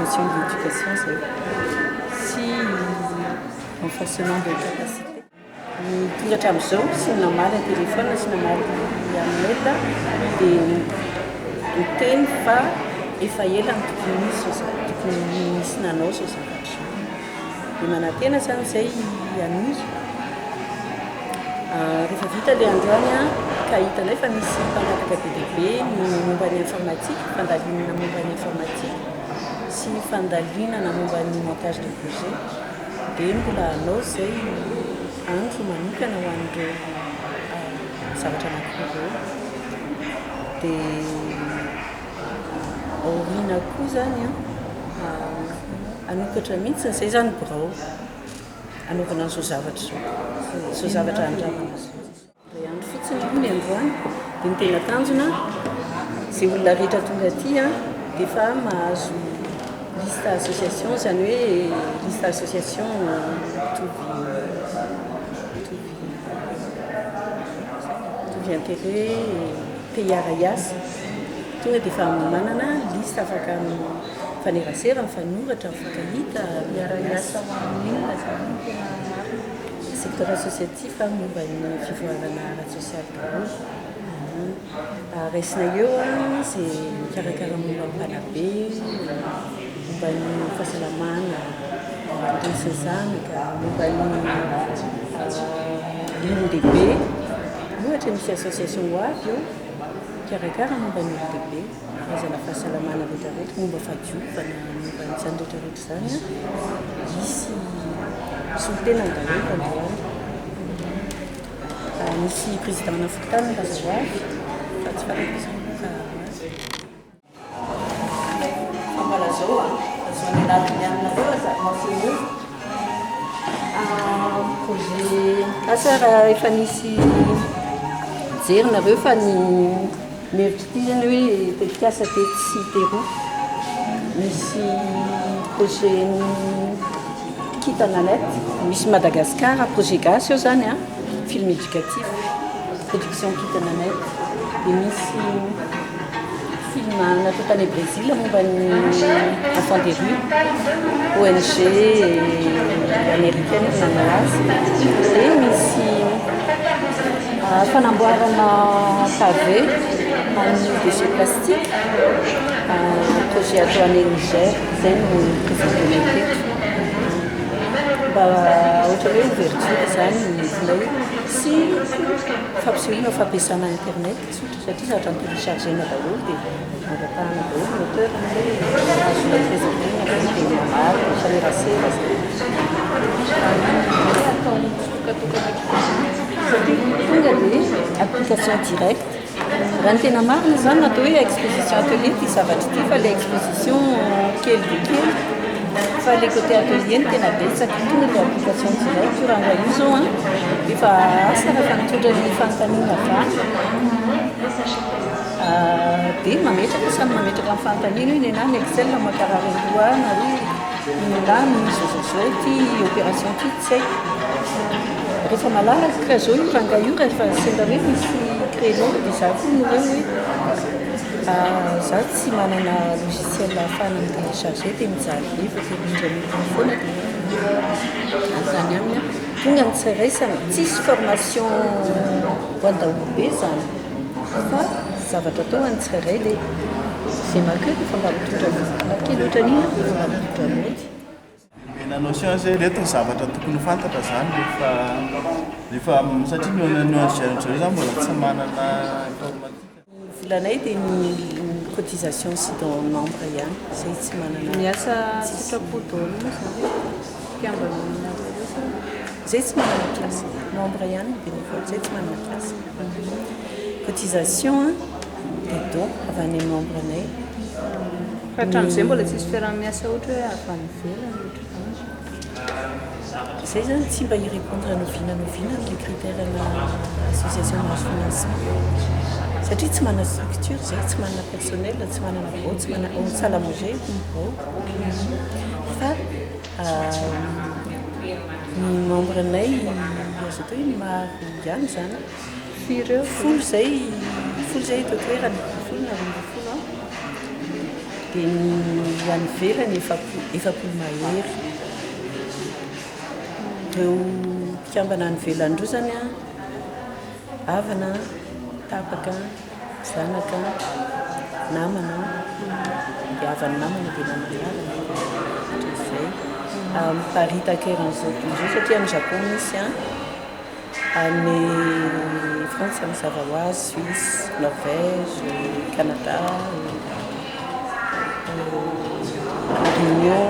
notion d'éducation, c'est si en façonnant des capacités. Tonga hatramin'izao sy namaly ny téléphone sy namaly mail dia miteny fa efa ela ny tokony misy nanao zao zavatra. Dia manantena zany izay hanozy. Rehefa vita ilay androany ka hitanay fa misy mpangataka be dia be ny momba ny informatique, fandalinana momba ny informatique sy fandalinana momba ny montage de projet. Dia mbola hanao izay andro manokana ho an'ireo zavatra anankiroa. Dia aoriana koa zany anokatra mihitsy izay zany birao anaovana an'izao zavatra andramana zao. Ray andro fotsiny io ny androany dia ny tena tanjona izay olona rehetra tonga aty dia efa mahazo liste association, zany hoe liste association mitovy intérêt PIARAIAS tonga dia efa manana liste afaka mifanerasera, mifanoratra, mifankahita PIARAIAS secteur associatif momba ny fivoarana ara-tsosialy daholo. Raisina eo izay mikarakara momba ny mpanabe, momba ny fahasalamana, ny sy zanaka, momba ny olon-dehibe. Ohatra misy association ho avy eo mikarakara momba ny olon-dehibe, karazana fahasalamana rehetrarehetra, momba fadiovana, momba ny izany rehetrarehetra zany misy solitena ny daholo androany. Misy président Fotana Bazahoavy fa tsy farako izany fa mbola zao azony anatiny aminareo azamaseo projet asa raha efa nisy jery nareo fa ny mihevitra ity zany hoe tetikasa tety sy teroa misy projet ny kitana net misy Madagascar projet gasy eo zany film éducatif production kitana net dia misy film natao tany Brésil momba ny enfant des rues ONG américaine nanao azy. Dia misy fanamboarana pavé amin'ny déchets plastiques projet atao any Niger izay no présenté teto mba ohatra hoe ouverture zany ilay sy fampisehoana fampiasana internet sotra satria zavatra ny téléchargena daholo dia angatahana daholo moteur azonay présenténa dia mamary mifanerasera satria tonga dia application directe. Raha ny tena marina zany natao hoe exposition atelier ty zavatra ity fa ilay exposition kely dia kely fa le côté atelier ny tena betsaka tonga dia application directe raha io zao efa asa raha mitondra ny fanontaniana avany dia mametraka samy mametraka amin'ny fanontaniana io nenà ny Excel makarary aloha na hoe inona misy zao ty opération ty tsy hay rehefa malalaka ka zao io ranga io rehefa sendra hoe misy créneau dia za koa noreo hoe za tsy manana logiciel ahafahana télécharger dia mijaly be fa terindrany foana azany aminy tonga ny tsiraisana tsisy formation hoan-daholo be zany fa zavatra atao any tsiray dia zay makeo dia fa mba mitondra nakely ohatra nina mba mitondra mody. Mena notion zay reto zavatra tokony fantatra zany rehefa satria ny an'izay zany mbola tsy manana informatique. Volanay dia ny cotisation sy dans nombre ihany izay tsy manana miasa sitrapotoana fiambanana zay tsy manana classe nombre ihany bénévole zay tsy manana classe cotisation dia don avy any amin'ny nombre anay fa hatramin'izay mbola tsisy fiarah-miasa ohatra hoe avy any ivelany ohatra zay zany tsy mba hirépondre novina les critères na association de financement satria tsy manana structure zay tsy manana personnel tsy manana bao tsy manana salamogé bao fa ny membre anay azo atao hoe maro ihany zany folo zay totoerany folo na 20 folo dia ny any velany efapolo mahery. Ireo mpikambana any velandreo zany a havana, tapaka, zanaka, namana, dia havany namana dia namanavana ohatr'izay. Miparitaka eran'izao tontolo izao satria any Japon misy any France mazava ho azy, Suisse, Norvège, Canada, Réunion,